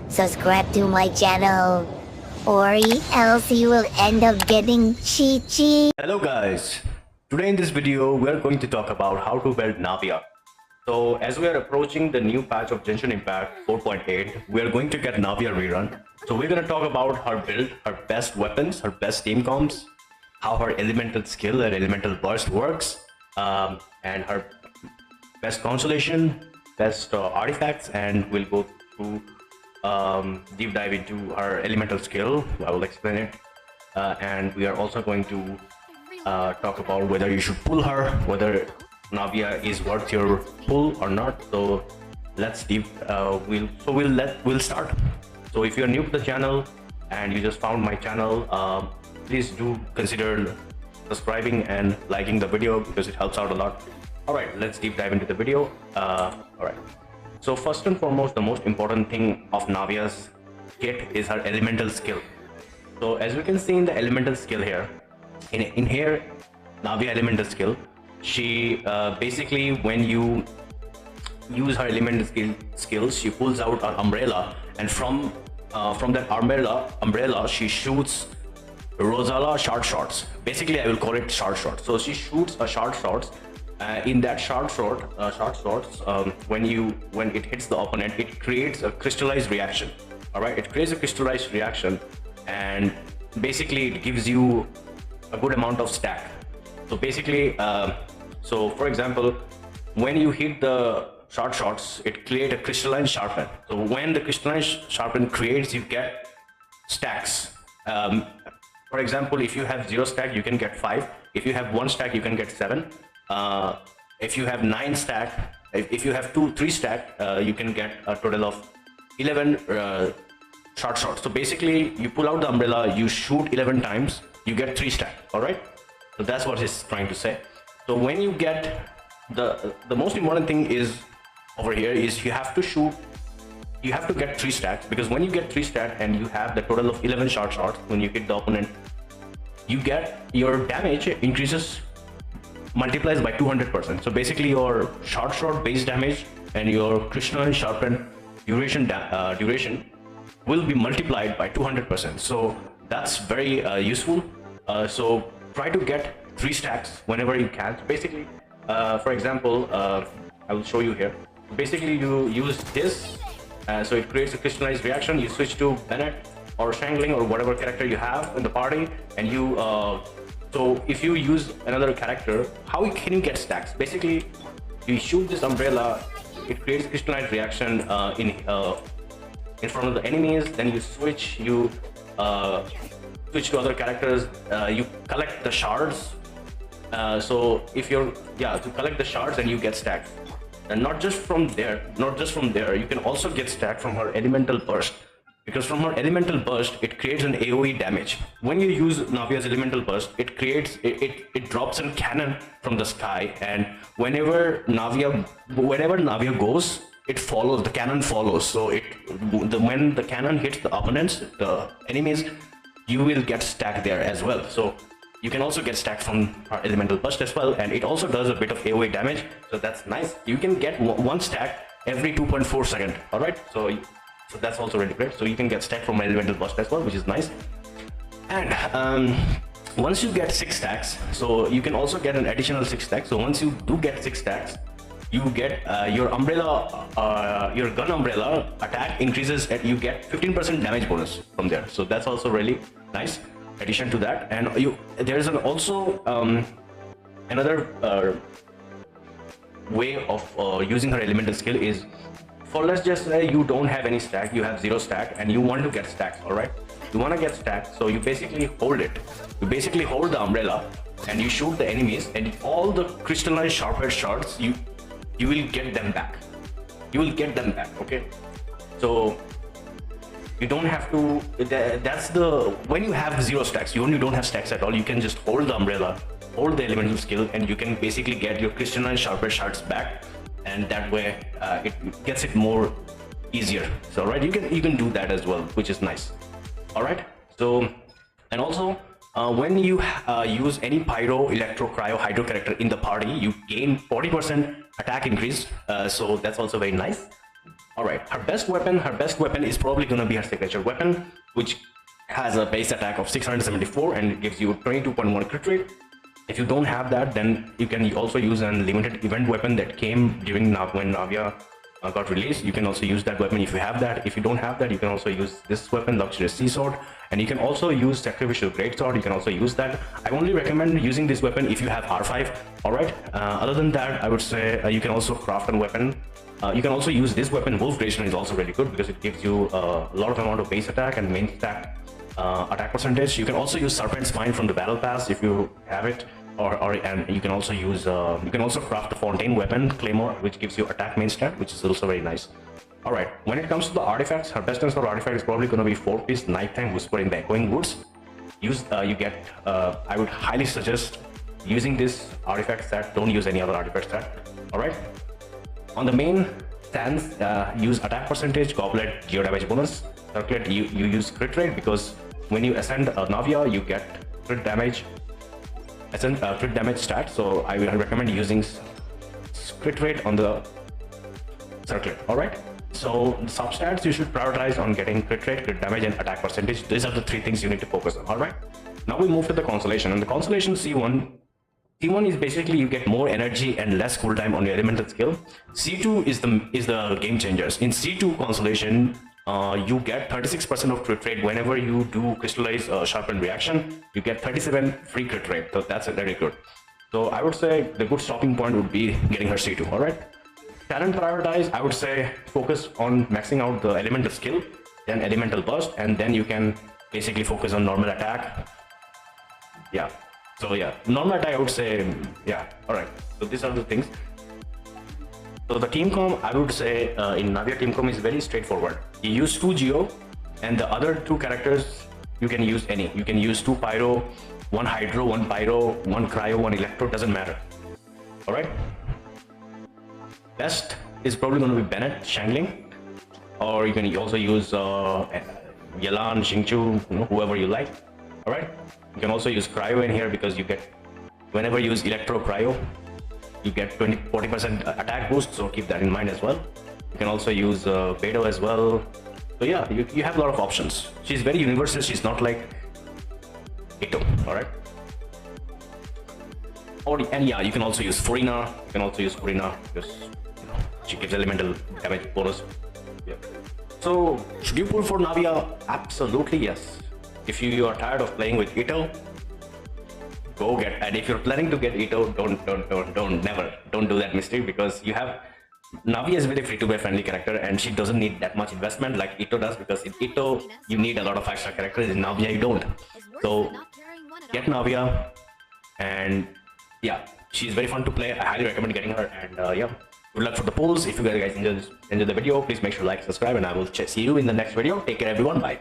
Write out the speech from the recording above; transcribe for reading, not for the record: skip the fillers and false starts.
subscribe to my channel, or else you will end up getting chi. Hello guys, today in this video we are going to talk about how to build Navia. So as we are approaching the new patch of Genshin Impact 4.8, we are going to get Navia rerun. So we're going to talk about her build, her best weapons, her best team comps, how her elemental skill and elemental burst works, and her best constellation, best artifacts, and we'll go through deep dive into her elemental skill. I will explain it, and we are also going to talk about whether you should pull her, whether Navia is worth your pull or not. So let's we'll start. So if you're new to the channel and you just found my channel, please do consider subscribing and liking the video because it helps out a lot. All right, let's deep dive into the video. All right. So first and foremost, the most important thing of Navia's kit is her elemental skill. So as we can see in the elemental skill here, in here, Navia elemental skill, she basically, when you use her elemental skills, she pulls out an umbrella, and from that umbrella she shoots Rosala short shots. Basically, I will call it short shots. So she shoots a short shots. In that short shots, when it hits the opponent, it creates a crystallized reaction. All right, it creates a crystallized reaction, and basically it gives you a good amount of stack. So basically, so for example, when you hit the short shots, it creates a crystalline sharpen. So when the crystalline sharpen creates, you get stacks. For example, if you have 0 stack, you can get 5. If you have 1 stack, you can get 7. If you have 9 stack, if you have 3 stack, you can get a total of 11 short shots. So basically, you pull out the umbrella, you shoot 11 times, you get 3 stack. All right. So that's what he's trying to say. So when you get the most important thing is over here is you have to shoot. You have to get 3 stacks, because when you get 3 stacks and you have the total of 11 short shots, when you hit the opponent, you get your damage increases, multiplies by 200%. So basically your shot base damage and your crystalline sharpen duration will be multiplied by 200%. So that's very useful. So try to get 3 stacks whenever you can. So basically, for example, I will show you here. Basically, you use this, so it creates a crystallized reaction. You switch to Bennett or Shangling or whatever character you have in the party, and you so if you use another character, how can you get stacks? Basically, you shoot this umbrella, it creates a crystallized reaction in front of the enemies. Then you switch to other characters. You collect the shards. So if you're to collect the shards, and you get stacks. And not just from there, you can also get stack from her elemental burst, because from her elemental burst it creates an AoE damage. When you use Navia's elemental burst, it drops a cannon from the sky, and whenever Navia goes, it follows, the cannon follows. So when the cannon hits the opponents, the enemies, you will get stack there as well. So you can also get stack from our elemental burst as well, and it also does a bit of AoE damage, so that's nice. You can get 1 stack every 2.4 seconds. All right, so that's also really great. So you can get stack from elemental burst as well, which is nice. And once you get 6 stacks, so you can also get an additional 6 stacks. So once you do get 6 stacks, you get your umbrella, your gun umbrella attack increases, and you get 15% damage bonus from there. So that's also really nice addition to that. And there's also another way of using her elemental skill is, for let's just say you don't have any stack, you have 0 stack, and you want to get stacks. All right, you want to get stacks, so you basically hold it. You basically hold the umbrella and you shoot the enemies, and all the crystalline sharpened shards, you will get them back. Okay, so you don't have to, when you have 0 stacks, you don't have stacks at all, you can just hold the umbrella, hold the elemental skill, and you can basically get your crystalline sharpened shards back, and that way it gets it more easier. So right, you can do that as well, which is nice. All right, so, and also when you use any pyro, electro, cryo, hydro character in the party, you gain 40% attack increase, so that's also very nice. All right, her best weapon is probably gonna be her signature weapon, which has a base attack of 674 and it gives you 22.1 crit rate. If you don't have that, then you can also use a limited event weapon that came during when Navia got released. You can also use that weapon if you have that. If you don't have that, you can also use this weapon, Luxurious Sea Sword, and you can also use Sacrificial Greatsword. You can also use that. I only recommend using this weapon if you have R5. All right. Other than that, I would say you can also craft a weapon. You can also use this weapon. Wolf Creation is also really good because it gives you a lot of amount of base attack and main stack attack percentage. You can also use Serpent Spine from the Battle Pass if you have it, and you can also use you can also craft the Fontaine weapon, Claymore, which gives you attack main stat, which is also very nice. All right, when it comes to the artifacts, her best install artifact is probably going to be 4-piece Nighttime Whisper in the Echoing Woods. You get I would highly suggest using this artifact set. Don't use any other artifact set. All right. On the main stance, use attack percentage, goblet, geo damage bonus. Circlet, you use crit rate because when you ascend Navia, you get crit damage, crit damage stat. So I will recommend using crit rate on the circlet. All right. So the substats you should prioritize on getting crit rate, crit damage, and attack percentage. These are the 3 things you need to focus on. All right. Now we move to the constellation, and the constellation C1. C1 is basically you get more energy and less cooltime on your elemental skill. C2 is the game changers. In C2 constellation, you get 36% of crit rate whenever you do Crystallize sharpen reaction. You get 37 free crit rate. So that's very good. So I would say the good stopping point would be getting her C2. All right. Talent prioritize. I would say focus on maxing out the elemental skill, then elemental burst, and then you can basically focus on normal attack. Yeah. So yeah, normal attack I would say, yeah, alright. So these are the things. So the team com, I would say in Navia team com is very straightforward. You use 2 Geo and the other 2 characters, you can use any. You can use 2 Pyro, 1 Hydro, 1 Pyro, 1 Cryo, 1 Electro, doesn't matter. Alright. Best is probably going to be Bennett, Shangling, or you can also use Yelan, Xingqiu, whoever you like. Alright. You can also use Cryo in here because you get, whenever you use Electro Cryo, you get 40% attack boost, so keep that in mind as well. You can also use Beto as well. So yeah, you have a lot of options. She's very universal, she's not like Ito, alright? And yeah, you can also use Furina. Because she gives elemental damage bonus. Yeah. So should you pull for Navia? Absolutely yes. If you are tired of playing with Ito, go get. And if you're planning to get Ito, don't do that mistake because you have. Navia is a very free-to-play friendly character and she doesn't need that much investment like Ito does, because in Ito you need a lot of 5-star characters. In Navia you don't. So get Navia, and yeah, she's very fun to play. I highly recommend getting her. And yeah, good luck for the polls. If you guys enjoyed the video, please make sure to like, subscribe, and I will see you in the next video. Take care everyone. Bye.